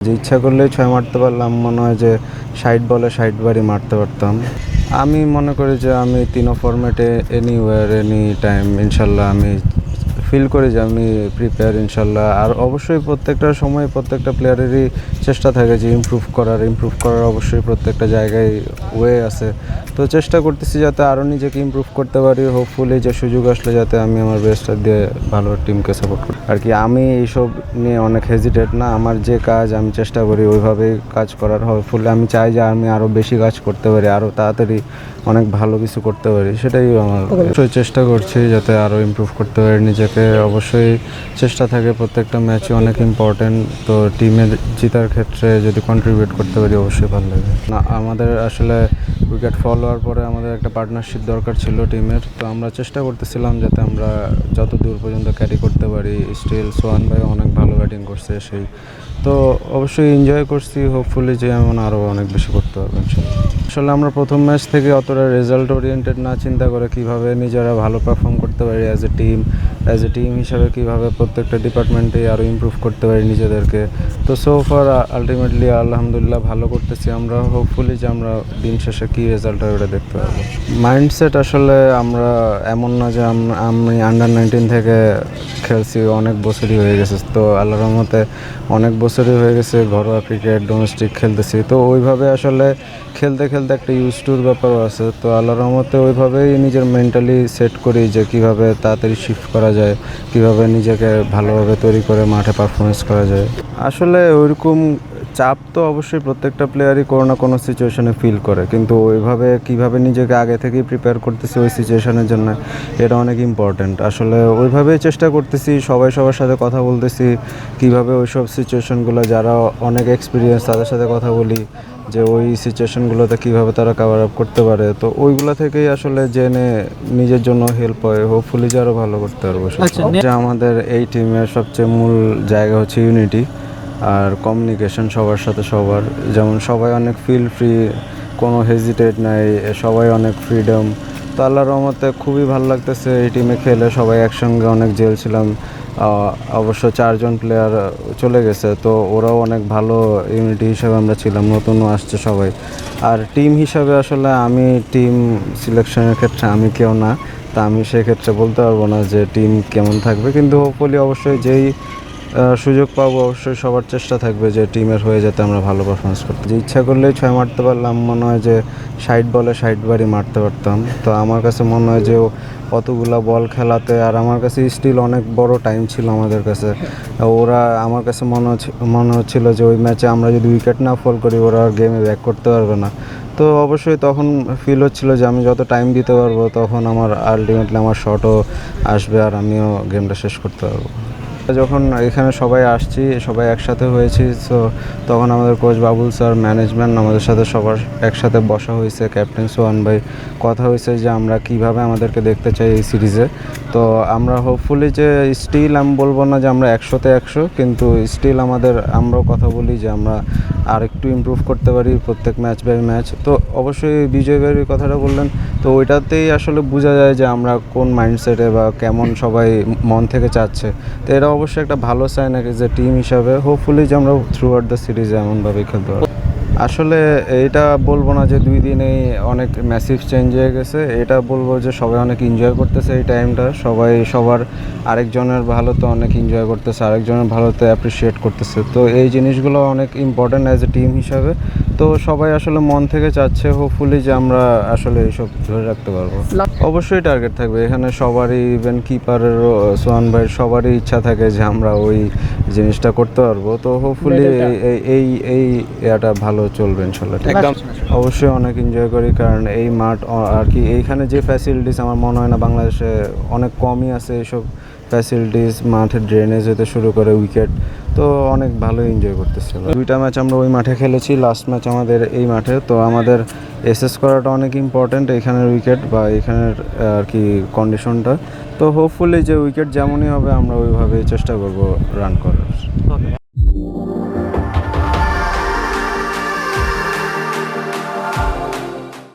যে ইচ্ছা করলেই ৬ মারতে পারলাম, মনে হয় যে ৬০ বলে ৬০ বারই মারতে পারতাম। আমি মনে করি যে আমি ৩ ফরম্যাটে এনিওয়্যার এনি টাইম ইনশাল্লাহ আমি ফিল করি যে আমি প্রিপেয়ার ইনশাল্লাহ। আর অবশ্যই প্রত্যেকটা সময় প্রত্যেকটা প্লেয়ারেরই চেষ্টা থাকে যে ইমপ্রুভ করার অবশ্যই প্রত্যেকটা জায়গায় ওয়ে আছে। তো চেষ্টা করতেছি যাতে আরও নিজেকে ইমপ্রুভ করতে পারি। হোপফুলি যে সুযোগ আসলে যাতে আমি আমার বেস্টটা দিয়ে ভালো টিমকে সাপোর্ট করি আর কি। আমি এইসব নিয়ে অনেক হেজিটেট না, আমার যে কাজ আমি চেষ্টা করি ওইভাবেই কাজ করার। হোপফুলি আমি চাই যে আমি আরও বেশি কাজ করতে পারি, আরও তাড়াতাড়ি অনেক ভালো কিছু করতে পারি, সেটাই আমার অবশ্যই চেষ্টা করছি যাতে আরও ইমপ্রুভ করতে পারি নিজেকে। অবশ্যই চেষ্টা থাকে, প্রত্যেকটা ম্যাচই অনেক ইম্পর্টেন্ট। তো টিমের জেতার ক্ষেত্রে যদি কন্ট্রিবিউট করতে পারি অবশ্যই ভালো লাগে। না, আমাদের আসলে উইকেট ফল হওয়ার পরে আমাদের একটা পার্টনারশিপ দরকার ছিল টিমের। তো আমরা চেষ্টা করতেছিলাম যাতে আমরা যত দূর পর্যন্ত ক্যারি করতে পারি। স্টিল সোহান ভাই অনেক ভালো ব্যাটিং করছে সেই, তো অবশ্যই এনজয় করছি। হোপফুলি যে এমন আরও অনেক বেশি করতে পারবো ইনশাল্লাহ। আসলে আমরা প্রথম ম্যাচ থেকে অতটা রেজাল্ট ওরিয়েন্টেড না চিন্তা করে কীভাবে নিজেরা ভালো পারফর্ম করতে পারি অ্যাজ এ টিম হিসাবে, কীভাবে প্রত্যেকটা ডিপার্টমেন্টে আরও ইমপ্রুভ করতে পারি নিজেদেরকে। তো সো ফার আলটিমেটলি আলহামদুলিল্লাহ ভালো করতেছি আমরা। হোপফুলি যে আমরা দিন শেষে কী রেজাল্ট হয় ওটা দেখতে পাবো। মাইন্ডসেট আসলে আমরা এমন না যে আমি আন্ডার-19 থেকে খেলছি, অনেক বছরই হয়ে গেছে। তো আল্লাহর রহমতে অনেক বছরই হয়ে গেছে ঘরোয়া ক্রিকেট ডোমেস্টিক খেলতেছি। তো ওইভাবে আসলে খেলতে খেলতে একটা ইউজটুর ব্যাপারও আছে। তো আল্লাহর রহমতে ওইভাবেই নিজের মেন্টালি সেট করি যে কীভাবে তাড়াতাড়ি শিফট করা যায়, কীভাবে নিজেকে ভালোভাবে তৈরি করে মাঠে পারফরমেন্স করা যায়। আসলে ওইরকম চাপ তো অবশ্যই প্রত্যেকটা প্লেয়ারই কোনো না কোনো সিচুয়েশনে ফিল করে, কিন্তু ওইভাবে কীভাবে নিজেকে আগে থেকেই প্রিপেয়ার করতেছি ওই সিচুয়েশনের জন্য, এটা অনেক ইম্পর্ট্যান্ট। আসলে ওইভাবেই চেষ্টা করতেছি, সবার সাথে কথা বলতেছি কীভাবে ওইসব সিচুয়েশনগুলো, যারা অনেক এক্সপিরিয়েন্স তাদের সাথে কথা বলি যে ওই সিচুয়েশনগুলোতে কীভাবে তারা কভার আপ করতে পারে। তো ওইগুলো থেকেই আসলে জেনে নিজের জন্য হেল্প হয়, হোপফুলি যে আরও ভালো করতে পারবো। যে আমাদের এই টিমের সবচেয়ে মূল জায়গা হচ্ছে ইউনিটি আর কমিউনিকেশন সবার সাথে সবার। যেমন সবাই অনেক ফিল ফ্রি, কোনো হেজিটেট নাই, সবাই অনেক ফ্রিডম। তো আল্লাহর রহমতে খুবই ভালো লাগতেছে এই টিমে খেলে, সবাই একসঙ্গে অনেক জেল ছিলাম। অবশ্য 4 জন প্লেয়ার চলে গেছে, তো ওরাও অনেক ভালো ইউনিটি হিসাবে আমরা ছিলাম, নতুনও আসছে সবাই। আর টিম হিসাবে আসলে আমি টিম সিলেকশনের ক্ষেত্রে আমি কেউ না, তা আমি সেক্ষেত্রে বলতে পারবো না যে টিম কেমন থাকবে, কিন্তু হোপফুলি অবশ্যই যেই সুযোগ পাবো অবশ্যই সবার চেষ্টা থাকবে যে টিমের হয়ে যাতে আমরা ভালো পারফরমেন্স করতে। যে ইচ্ছা করলেই ৬ মারতে পারলাম, মনে হয় যে ৬০ বলে ৬০ বারই মারতে পারতাম। তো আমার কাছে মনে হয় যে অতগুলা বল খেলাতে, আর আমার কাছে স্টিল অনেক বড় টাইম ছিল আমাদের কাছে। ওরা আমার কাছে মনে হচ্ছিল যে ওই ম্যাচে আমরা যদি উইকেট না ফল করি ওরা আর গেমে ব্যাক করতে পারবে না। তো অবশ্যই তখন ফিল হচ্ছিল যে আমি যত টাইম দিতে পারবো তখন আমার আলটিমেটলি আমার শটও আসবে আর আমিও গেমটা শেষ করতে পারবো। যখন এখানে সবাই আসছি, সবাই একসাথে হয়েছি, সো তখন আমাদের কোচ বাবুল স্যার, ম্যানেজমেন্ট আমাদের সাথে সবার একসাথে বসা হয়েছে, ক্যাপ্টেন সোহান ভাই, কথা হয়েছে যে আমরা কিভাবে আমাদেরকে দেখতে চাই এই সিরিজে। তো আমরা হোপফুলি যে স্টিল আমি বলবো না যে আমরা 100-তে 100, কিন্তু স্টিল আমরাও কথা বলি যে আমরা আর একটু ইমপ্রুভ করতে পারি প্রত্যেক ম্যাচ বাই ম্যাচ। তো অবশ্যই বিজয় ভাইয়ের কথাটা বললেন, তো ওইটাতেই আসলে বোঝা যায় যে আমরা কোন মাইন্ডসেটে বা কেমন সবাই মন থেকে চাচ্ছে। তো এটা অবশ্যই একটা ভালো সাইন আছে যে টিম হিসাবে হোপফুলি যে আমরা থ্রু আউট দ্য সিরিজে এমনভাবেই খেলতে পারবো। আসলে এটা বলবো না যে 2 দিনেই অনেক ম্যাসিভ চেঞ্জ হয়ে গেছে, এটা বলবো যে সবাই অনেক এনজয় করতেছে এই টাইমটা। সবাই সবার আরেকজনের ভালোতে অনেক এনজয় করতেছে, আরেকজনের ভালোতে অ্যাপ্রিসিয়েট করতেছে। তো এই জিনিসগুলো অনেক ইম্পর্ট্যান্ট অ্যাজ এ টিম হিসাবে। তো সবাই আসলে মন থেকে চাচ্ছে হোপফুলি যে আমরা আসলে এইসব ধরে রাখতে পারবো। অবশ্যই টার্গেট থাকবে এখানে সবারই, ইভেন কিপারেরও, সোহান ভাইয়ের, সবারই ইচ্ছা থাকে যে আমরা ওই জিনিসটা করতে পারবো। তো হোপফুলি এই এটা ভালো চলবে ইনশাল্লাহ। একদম অবশ্যই অনেক এনজয় করি, কারণ এই মাঠ আর কি এইখানে যে ফ্যাসিলিটিস আমার মনে হয় না বাংলাদেশে অনেক কমই আছে এইসব ফ্যাসিলিটিস, মাঠের ড্রেনেজ হতে শুরু করে উইকেট। তো অনেক ভালো এনজয় করতেছি। 2টা ম্যাচ আমরা ওই মাঠে খেলেছি, লাস্ট ম্যাচ আমাদের এই মাঠে। তো আমাদের এসেস করাটা অনেক ইম্পর্ট্যান্ট এখানের উইকেট বা এখানের আর কি কন্ডিশনটা। তো হোপফুলি যে উইকেট যেমনই হবে আমরা ওইভাবে চেষ্টা করব রান করার।